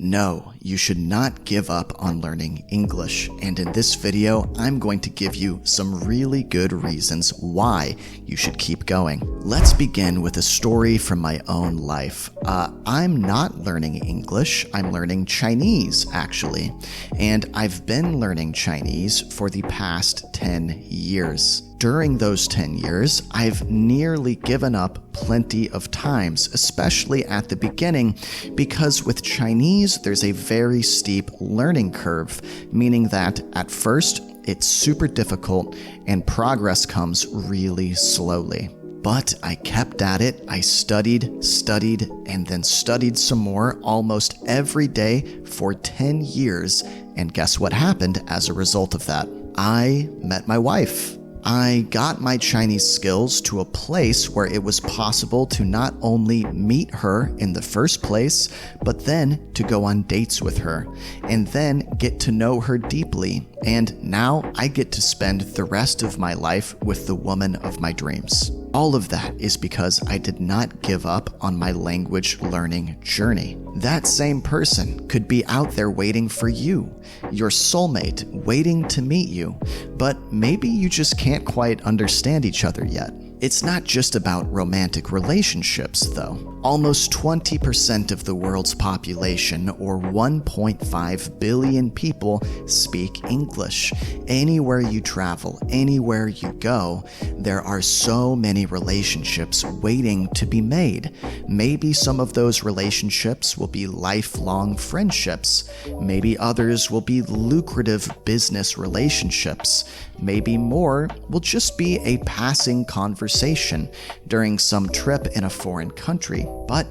No, you should not give up on learning English, and in this video, I'm going to give you some really good reasons why you should keep going. Let's begin with a story from my own life. I'm not learning English, I'm learning Chinese, actually, and I've been learning Chinese for the past 10 years. During those 10 years, I've nearly given up plenty of times, especially at the beginning, because with Chinese, there's a very steep learning curve, meaning that at first, it's super difficult and progress comes really slowly. But I kept at it, I studied, and then studied some more almost every day for 10 years, and guess what happened as a result of that? I met my wife. I got my Chinese skills to a place where it was possible to not only meet her in the first place, but then to go on dates with her, and then get to know her deeply. And now I get to spend the rest of my life with the woman of my dreams. All of that is because I did not give up on my language learning journey. That same person could be out there waiting for you, your soulmate waiting to meet you, but maybe you just can't quite understand each other yet. It's not just about romantic relationships, though. Almost 20% of the world's population, or 1.5 billion people, speak English. Anywhere you travel, anywhere you go, there are so many relationships waiting to be made. Maybe some of those relationships will be lifelong friendships. Maybe others will be lucrative business relationships. Maybe more will just be a passing conversation during some trip in a foreign country, but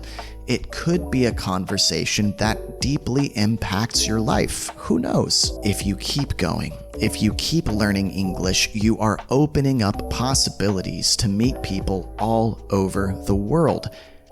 it could be a conversation that deeply impacts your life. Who knows? If you keep going, if you keep learning English, you are opening up possibilities to meet people all over the world.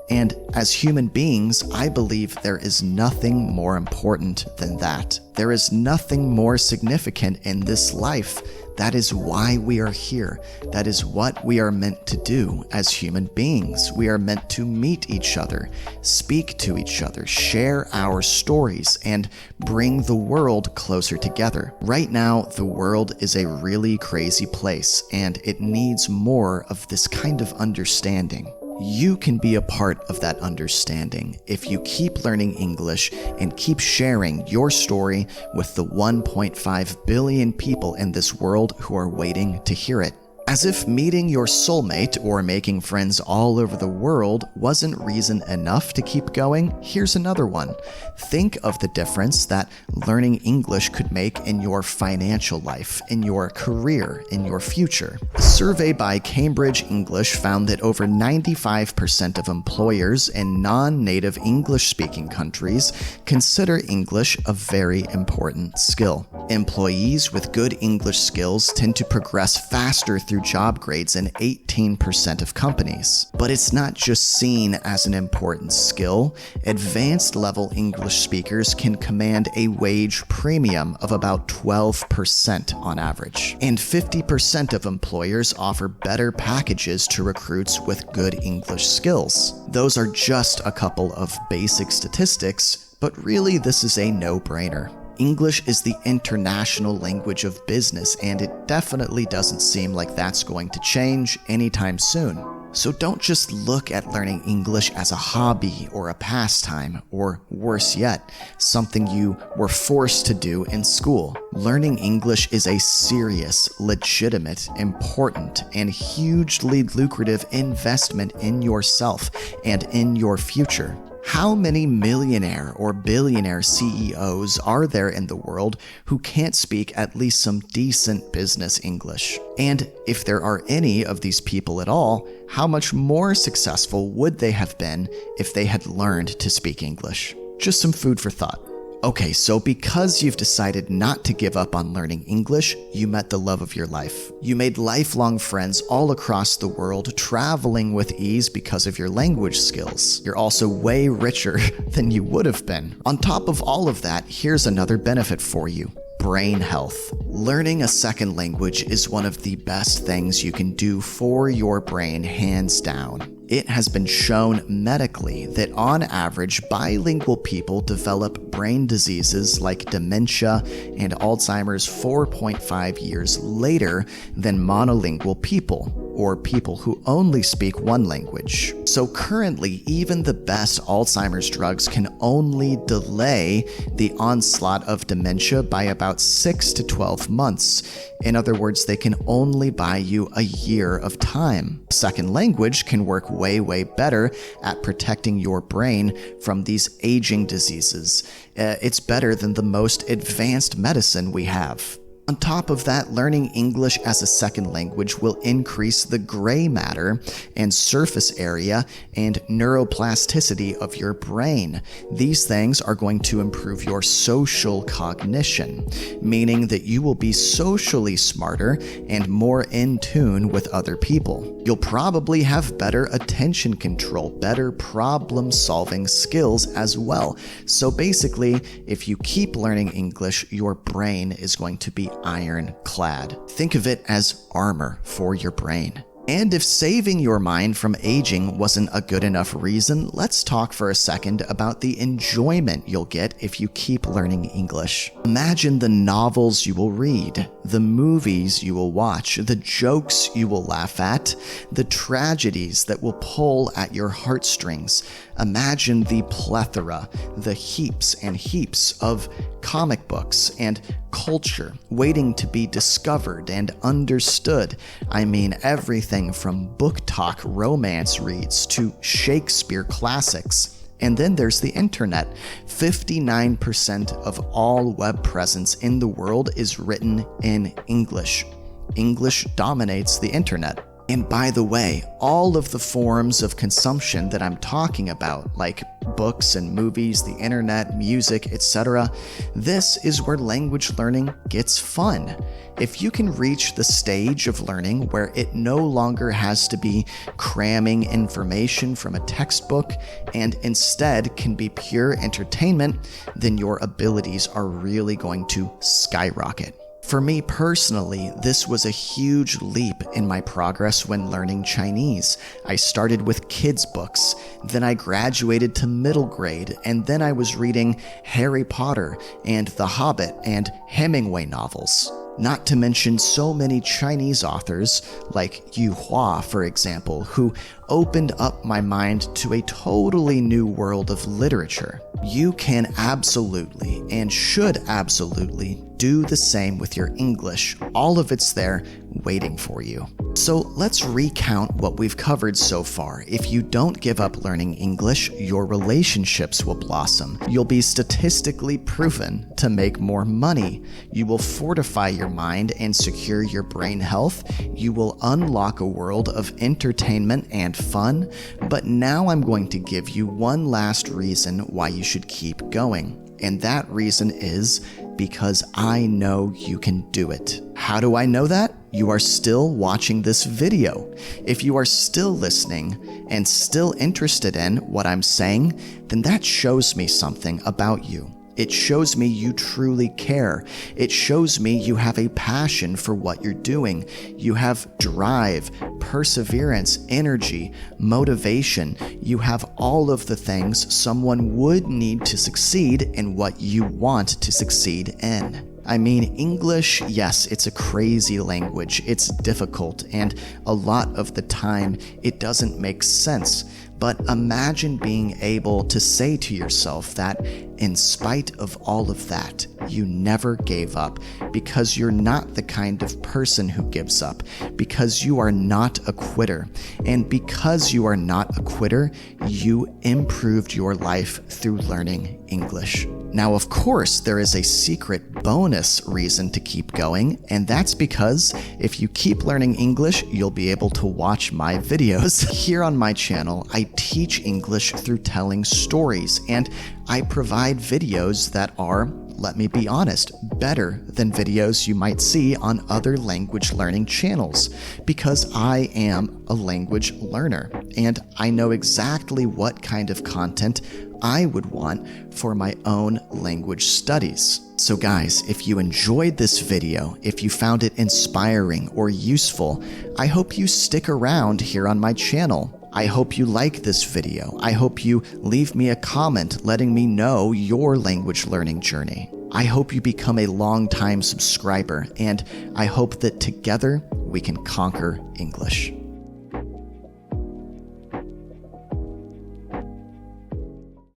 And as human beings, I believe there is nothing more important than that. There is nothing more significant in this life. That is why we are here. That is what we are meant to do as human beings. We are meant to meet each other, speak to each other, share our stories, and bring the world closer together. Right now, the world is a really crazy place, and it needs more of this kind of understanding. You can be a part of that understanding if you keep learning English and keep sharing your story with the 1.5 billion people in this world who are waiting to hear it. As if meeting your soulmate or making friends all over the world wasn't reason enough to keep going, here's another one. Think of the difference that learning English could make in your financial life, in your career, in your future. A survey by Cambridge English found that over 95% of employers in non-native English-speaking countries consider English a very important skill. Employees with good English skills tend to progress faster through job grades in 18% of companies. But it's not just seen as an important skill. Advanced level English speakers can command a wage premium of about 12% on average. And 50% of employers offer better packages to recruits with good English skills. Those are just a couple of basic statistics, but really this is a no-brainer. English is the international language of business, and it definitely doesn't seem like that's going to change anytime soon. So don't just look at learning English as a hobby or a pastime, or worse yet, something you were forced to do in school. Learning English is a serious, legitimate, important, and hugely lucrative investment in yourself and in your future. How many millionaire or billionaire CEOs are there in the world who can't speak at least some decent business English? And if there are any of these people at all, how much more successful would they have been if they had learned to speak English? Just some food for thought. Okay, so because you've decided not to give up on learning English, you met the love of your life. You made lifelong friends all across the world, traveling with ease because of your language skills. You're also way richer than you would have been. On top of all of that, here's another benefit for you. Brain health. Learning a second language is one of the best things you can do for your brain, hands down. It has been shown medically that on average, bilingual people develop brain diseases like dementia and Alzheimer's 4.5 years later than monolingual people, or people who only speak one language. So currently, even the best Alzheimer's drugs can only delay the onslaught of dementia by about 6 to 12 months. In other words, they can only buy you a year of time. Second language can work way better at protecting your brain from these aging diseases. It's better than the most advanced medicine we have. On top of that, learning English as a second language will increase the gray matter and surface area and neuroplasticity of your brain. These things are going to improve your social cognition, meaning that you will be socially smarter and more in tune with other people. You'll probably have better attention control, better problem-solving skills as well. So basically, if you keep learning English, your brain is going to be ironclad. Think of it as armor for your brain. And if saving your mind from aging wasn't a good enough reason, let's talk for a second about the enjoyment you'll get if you keep learning English. Imagine the novels you will read, the movies you will watch, the jokes you will laugh at, the tragedies that will pull at your heartstrings. Imagine the plethora, the heaps and heaps of comic books and culture waiting to be discovered and understood. I mean, everything from book talk romance reads to Shakespeare classics. And then there's the internet. 59% of all web presence in the world is written in English. English dominates the internet. And by the way, all of the forms of consumption that I'm talking about, like books and movies, the internet, music, etc., this is where language learning gets fun. If you can reach the stage of learning where it no longer has to be cramming information from a textbook and instead can be pure entertainment, then your abilities are really going to skyrocket. For me personally, this was a huge leap in my progress when learning Chinese. I started with kids' books, then I graduated to middle grade, and then I was reading Harry Potter and The Hobbit and Hemingway novels. Not to mention so many Chinese authors, like Yu Hua, for example, who opened up my mind to a totally new world of literature. You can absolutely and should absolutely do the same with your English. All of it's there waiting for you. So let's recount what we've covered so far. If you don't give up learning English, your relationships will blossom. You'll be statistically proven to make more money. You will fortify your mind and secure your brain health. You will unlock a world of entertainment and fun. But now I'm going to give you one last reason why you should keep going. And that reason is because I know you can do it. How do I know that? You are still watching this video. If you are still listening and still interested in what I'm saying, then that shows me something about you. It shows me you truly care. It shows me you have a passion for what you're doing. You have drive, perseverance, energy, motivation. You have all of the things someone would need to succeed in what you want to succeed in. I mean, English, yes, it's a crazy language. It's difficult, and a lot of the time, it doesn't make sense. But imagine being able to say to yourself that in spite of all of that, you never gave up, because you're not the kind of person who gives up, because you are not a quitter. And because you are not a quitter, you improved your life through learning English. Now, of course, there is a secret bonus reason to keep going, and that's because if you keep learning English, you'll be able to watch my videos. Here on my channel, I teach English through telling stories, and I provide videos that are, let me be honest, better than videos you might see on other language learning channels, because I am a language learner, and I know exactly what kind of content I would want for my own language studies. So guys, if you enjoyed this video, if you found it inspiring or useful, I hope you stick around here on my channel. I hope you like this video. I hope you leave me a comment letting me know your language learning journey. I hope you become a long-time subscriber, and I hope that together we can conquer English.